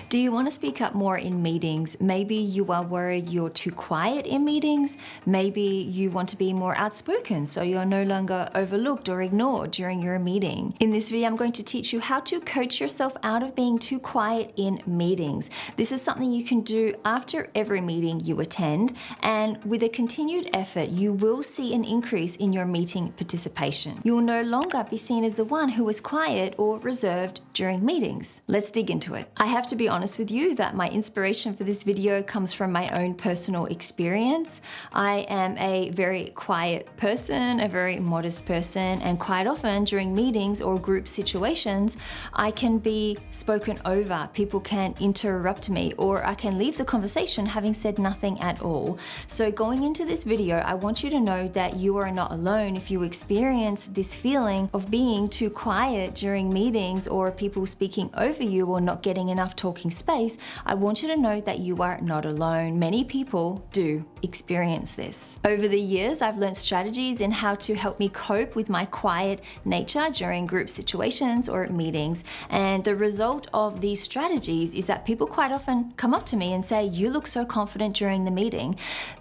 Do you want to speak up more in meetings? Maybe you are worried you're too quiet in meetings. Maybe you want to be more outspoken so you're no longer overlooked or ignored during your meeting. In this video, I'm going to teach you how to coach yourself out of being too quiet in meetings. This is something you can do after every meeting you attend, and with a continued effort, you will see an increase in your meeting participation. You will no longer be seen as the one who is quiet or reserved during meetings. Let's dig into it. I have to be honest with you that my inspiration for this video comes from my own personal experience. I am a very quiet person, a very modest person, and quite often during meetings or group situations, I can be spoken over. People can interrupt me, or I can leave the conversation having said nothing at all. So going into this video, I want you to know that you are not alone if you experience this feeling of being too quiet during meetings or people speaking over you or not getting enough talking space. I want you to know that you are not alone. Many people do experience this. Over the years, I've learned strategies in how to help me cope with my quiet nature during group situations or meetings. And the result of these strategies is that people quite often come up to me and say, "You look so confident during the meeting."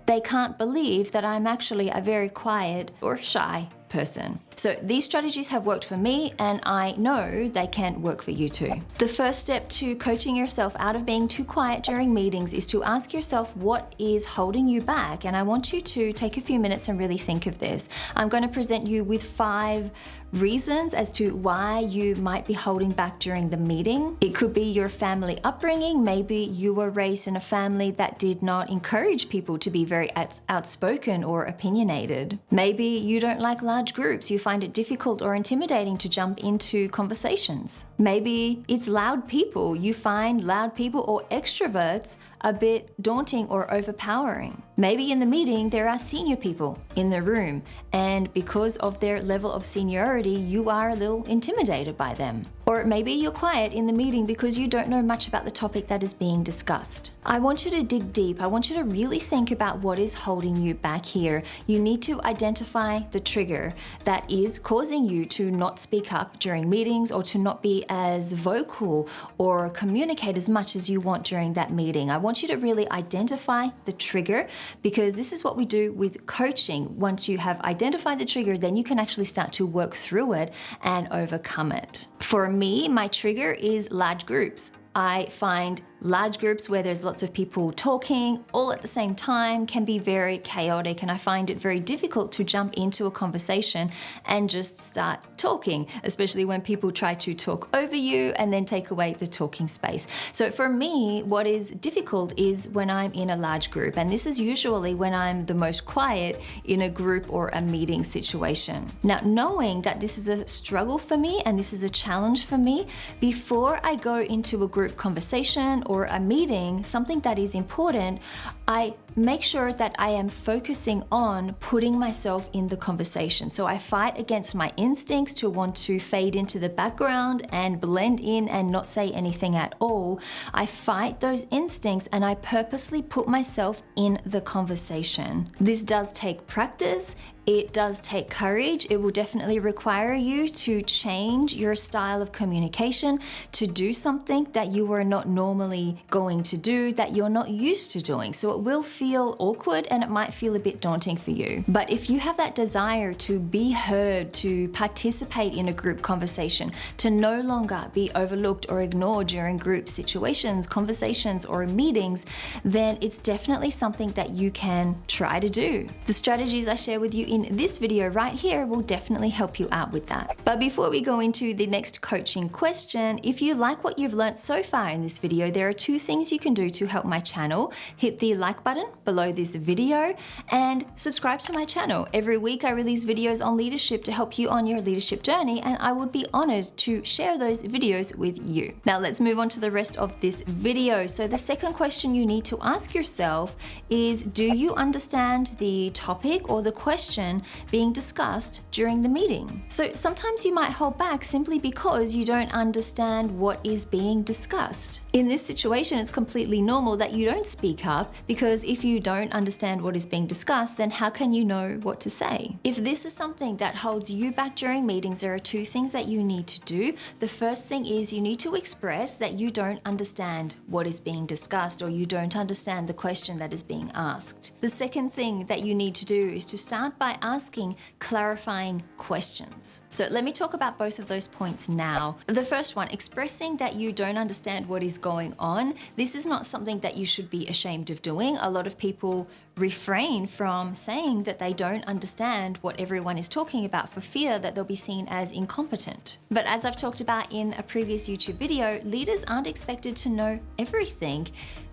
They can't believe that I'm actually a very quiet or shy person. So these strategies have worked for me, and I know they can work for you too. The first step to coaching yourself out of being too quiet during meetings is to ask yourself what is holding you back. And I want you to take a few minutes and really think of this. I'm going to present you with 5 reasons as to why you might be holding back during the meeting. It could be your family upbringing. Maybe you were raised in a family that did not encourage people to be very outspoken or opinionated. Maybe you don't like large groups. You find it difficult or intimidating to jump into conversations. Maybe it's loud people. You find loud people or extroverts a bit daunting or overpowering. Maybe in the meeting there are senior people in the room, and because of their level of seniority, you are a little intimidated by them. Or maybe you're quiet in the meeting because you don't know much about the topic that is being discussed. I want you to dig deep. I want you to really think about what is holding you back here. You need to identify the trigger that is causing you to not speak up during meetings or to not be as vocal or communicate as much as you want during that meeting. I want you to really identify the trigger, because this is what we do with coaching. Once you have identified the trigger, then you can actually start to work through it and overcome it. For me, my trigger is large groups. I find large groups where there's lots of people talking all at the same time can be very chaotic, and I find it very difficult to jump into a conversation and just start talking, especially when people try to talk over you and then take away the talking space. So for me, what is difficult is when I'm in a large group, and this is usually when I'm the most quiet in a group or a meeting situation. Now, knowing that this is a struggle for me and this is a challenge for me, before I go into a group conversation or a meeting, something that is important, I make sure that I am focusing on putting myself in the conversation. So I fight against my instincts to want to fade into the background and blend in and not say anything at all. I fight those instincts and I purposely put myself in the conversation. This does take practice. It does take courage. It will definitely require you to change your style of communication, to do something that you are not normally going to do, that you're not used to doing. So it will feel awkward and it might feel a bit daunting for you. But if you have that desire to be heard, to participate in a group conversation, to no longer be overlooked or ignored during group situations, conversations, or meetings, then it's definitely something that you can try to do. The strategies I share with you in this video right here will definitely help you out with that. But before we go into the next coaching question, if you like what you've learned so far in this video, there are 2 things you can do to help my channel. Hit the like button below this video and subscribe to my channel. Every week I release videos on leadership to help you on your leadership journey, and I would be honored to share those videos with you. Now let's move on to the rest of this video. So the second question you need to ask yourself is, do you understand the topic or the question being discussed during the meeting? So sometimes you might hold back simply because you don't understand what is being discussed. In this situation, it's completely normal that you don't speak up, because if if you don't understand what is being discussed, then how can you know what to say? If this is something that holds you back during meetings, there are two things that you need to do. The first thing is you need to express that you don't understand what is being discussed, or you don't understand the question that is being asked. The second thing that you need to do is to start by asking clarifying questions. So let me talk about both of those points now. The first one, expressing that you don't understand what is going on. This is not something that you should be ashamed of doing. A lot of people refrain from saying that they don't understand what everyone is talking about for fear that they'll be seen as incompetent. But as I've talked about in a previous YouTube video, leaders aren't expected to know everything.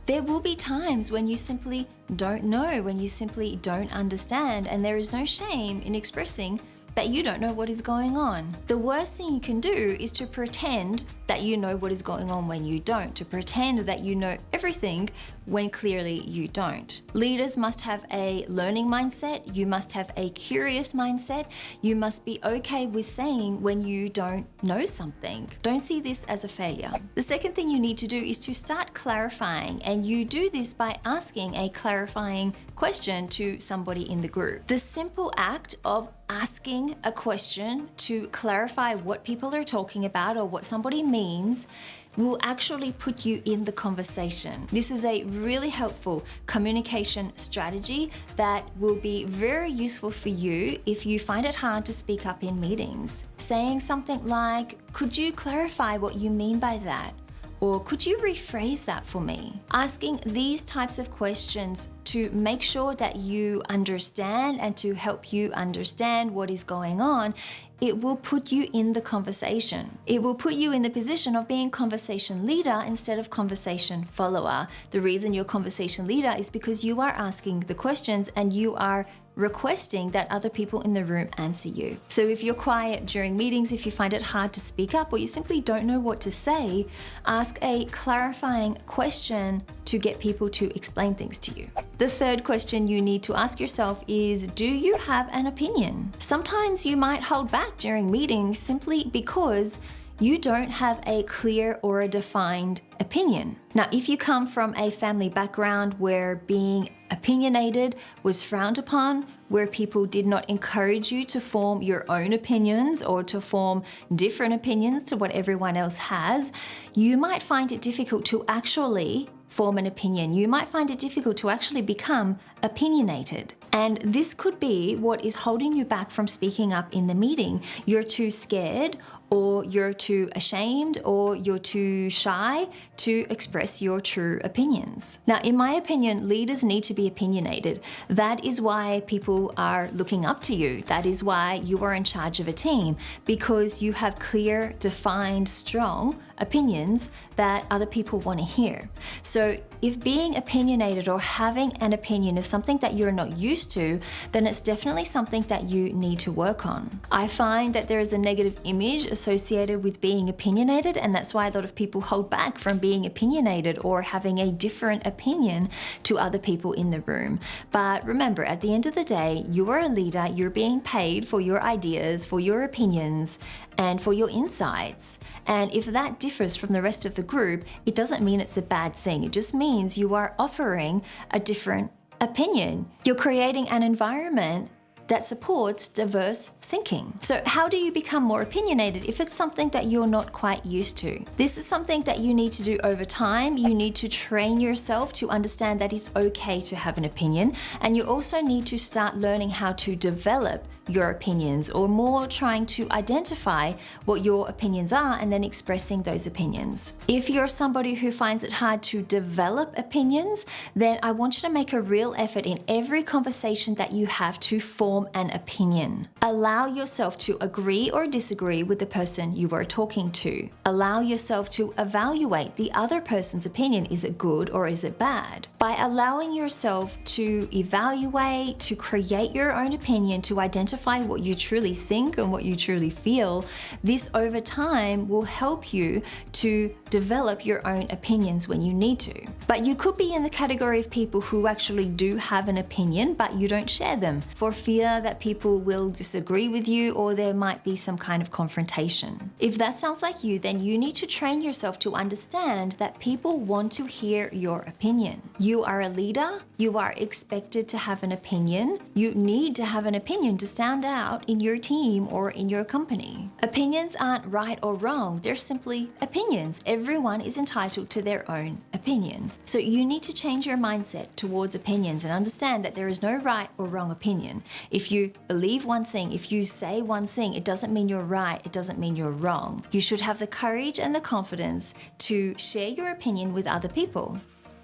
There will be times when you simply don't know, when you simply don't understand, and there is no shame in expressing that you don't know what is going on. The worst thing you can do is to pretend that you know what is going on when you don't, to pretend that you know everything when clearly you don't. Leaders must have a learning mindset, you must have a curious mindset, you must be okay with saying when you don't know something. Don't see this as a failure. The second thing you need to do is to start clarifying, and you do this by asking a clarifying question to somebody in the group. The simple act of asking a question to clarify what people are talking about or what somebody means will actually put you in the conversation. This is a really helpful communication strategy that will be very useful for you if you find it hard to speak up in meetings. Saying something like, "Could you clarify what you mean by that?" Or "Could you rephrase that for me?" Asking these types of questions to make sure that you understand and to help you understand what is going on, it will put you in the conversation. It will put you in the position of being conversation leader instead of conversation follower. The reason you're conversation leader is because you are asking the questions and you are requesting that other people in the room answer you. So if you're quiet during meetings, if you find it hard to speak up, or you simply don't know what to say, ask a clarifying question to get people to explain things to you. The third question you need to ask yourself is, do you have an opinion? Sometimes you might hold back during meetings simply because you don't have a clear or a defined opinion. Now, if you come from a family background where being opinionated was frowned upon, where people did not encourage you to form your own opinions or to form different opinions to what everyone else has, you might find it difficult to actually form an opinion. You might find it difficult to actually become opinionated. And this could be what is holding you back from speaking up in the meeting. You're too scared, or you're too ashamed, or you're too shy to express your true opinions. Now, in my opinion, leaders need to be opinionated. That is why people are looking up to you. That is why you are in charge of a team, because you have clear, defined, strong opinions that other people want to hear. So if being opinionated or having an opinion is something that you're not used to, then it's definitely something that you need to work on. I find that there is a negative image associated with being opinionated, and that's why a lot of people hold back from being opinionated or having a different opinion to other people in the room. But remember, at the end of the day, you are a leader, you're being paid for your ideas, for your opinions, and for your insights. And if that differs from the rest of the group, it doesn't mean it's a bad thing. It just means you are offering a different opinion. You're creating an environment that supports diverse thinking. So how do you become more opinionated if it's something that you're not quite used to? This is something that you need to do over time. You need to train yourself to understand that it's okay to have an opinion, and you also need to start learning how to develop your opinions, or more trying to identify what your opinions are and then expressing those opinions. If you're somebody who finds it hard to develop opinions, then I want you to make a real effort in every conversation that you have to form an opinion. Allow yourself to agree or disagree with the person you are talking to. Allow yourself to evaluate the other person's opinion. Is it good or is it bad? By allowing yourself to evaluate, to create your own opinion, to identify what you truly think and what you truly feel, this over time will help you to develop your own opinions when you need to. But you could be in the category of people who actually do have an opinion, but you don't share them for fear that people will disagree with you or there might be some kind of confrontation. If that sounds like you, then you need to train yourself to understand that people want to hear your opinion. You are a leader, you are expected to have an opinion, you need to have an opinion to stand out in your team or in your company. Opinions aren't right or wrong, they're simply opinions. Everyone is entitled to their own opinion. So you need to change your mindset towards opinions and understand that there is no right or wrong opinion. If you believe one thing, if you say one thing, it doesn't mean you're right, it doesn't mean you're wrong. You should have the courage and the confidence to share your opinion with other people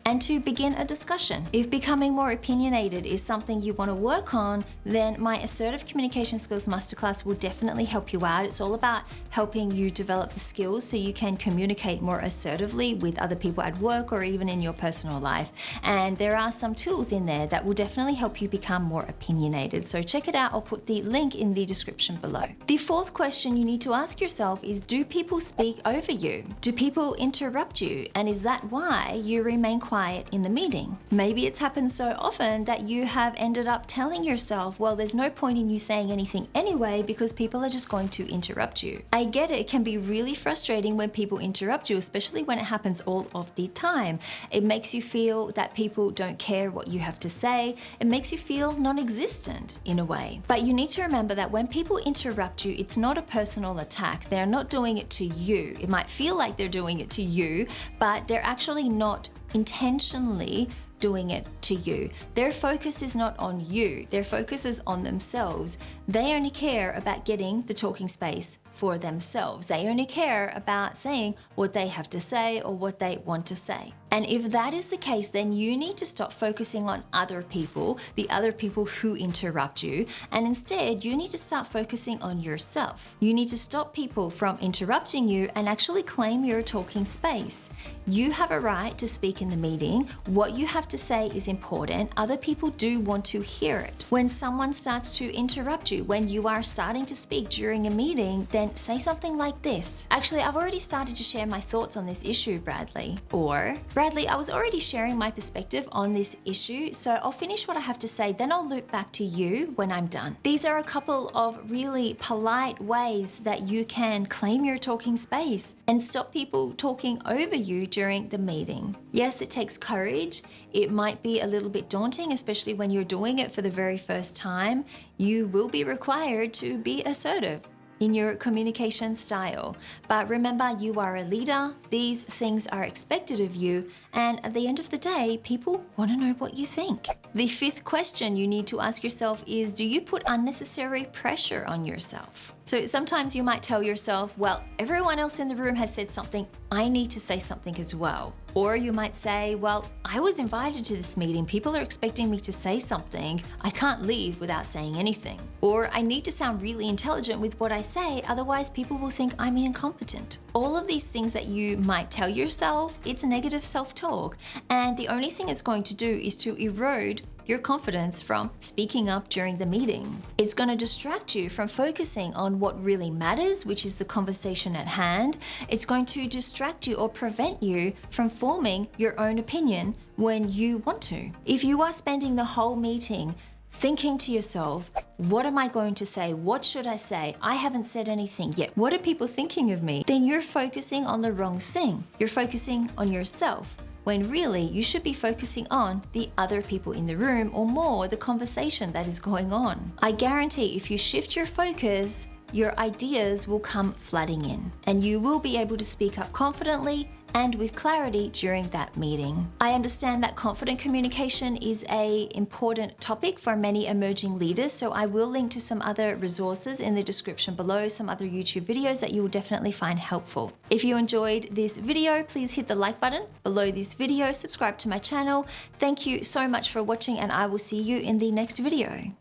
and to begin a discussion. If becoming more opinionated is something you want to work on, then my Assertive Communication Skills Masterclass will definitely help you out. It's all about helping you develop the skills so you can communicate more assertively with other people at work or even in your personal life. And there are some tools in there that will definitely help you become more opinionated. So check it out. I'll put the link in the description below. The fourth question you need to ask yourself is, do people speak over you? Do people interrupt you? And is that why you remain quiet in the meeting? Maybe it's happened so often that you have ended up telling yourself, well, there's no point in you saying anything anyway because people are just going to interrupt you. I get it. It can be really frustrating when people interrupt you, especially when it happens all of the time. It makes you feel that people don't care what you have to say. It makes you feel non-existent in a way. But you need to remember that when people interrupt you, it's not a personal attack. They're not doing it to you. It might feel like they're doing it to you, but they're actually not intentionally doing it to you. Their focus is not on you. Their focus is on themselves. They only care about getting the talking space for themselves. They only care about saying what they have to say or what they want to say. And if that is the case, then you need to stop focusing on other people, the other people who interrupt you, and instead you need to start focusing on yourself. You need to stop people from interrupting you and actually claim your talking space. You have a right to speak in the meeting. What you have to say is important. Other people do want to hear it. When someone starts to interrupt you, when you are starting to speak during a meeting, then say something like this. Actually, I've already started to share my thoughts on this issue, Bradley. Or, Bradley, I was already sharing my perspective on this issue, so I'll finish what I have to say, then I'll loop back to you when I'm done. These are a couple of really polite ways that you can claim your talking space and stop people talking over you during the meeting. Yes, it takes courage. It might be a little bit daunting, especially when you're doing it for the very first time. You will be required to be assertive in your communication style. But remember, you are a leader. These things are expected of you. And at the end of the day, people want to know what you think. The fifth question you need to ask yourself is, do you put unnecessary pressure on yourself? So sometimes you might tell yourself, well, everyone else in the room has said something, I need to say something as well. Or you might say, well, I was invited to this meeting. People are expecting me to say something. I can't leave without saying anything. Or I need to sound really intelligent with what I say, otherwise people will think I'm incompetent. All of these things that you might tell yourself, it's negative self-talk. And the only thing it's going to do is to erode your confidence from speaking up during the meeting. It's going to distract you from focusing on what really matters, which is the conversation at hand. It's going to distract you or prevent you from forming your own opinion when you want to. If you are spending the whole meeting thinking to yourself, what am I going to say? What should I say? I haven't said anything yet. What are people thinking of me? Then you're focusing on the wrong thing. You're focusing on yourself, when really you should be focusing on the other people in the room, or more, the conversation that is going on. I guarantee if you shift your focus, your ideas will come flooding in and you will be able to speak up confidently and with clarity during that meeting. I understand that confident communication is an important topic for many emerging leaders, so I will link to some other resources in the description below, some other YouTube videos that you will definitely find helpful. If you enjoyed this video, please hit the like button below this video, subscribe to my channel. Thank you so much for watching, and I will see you in the next video.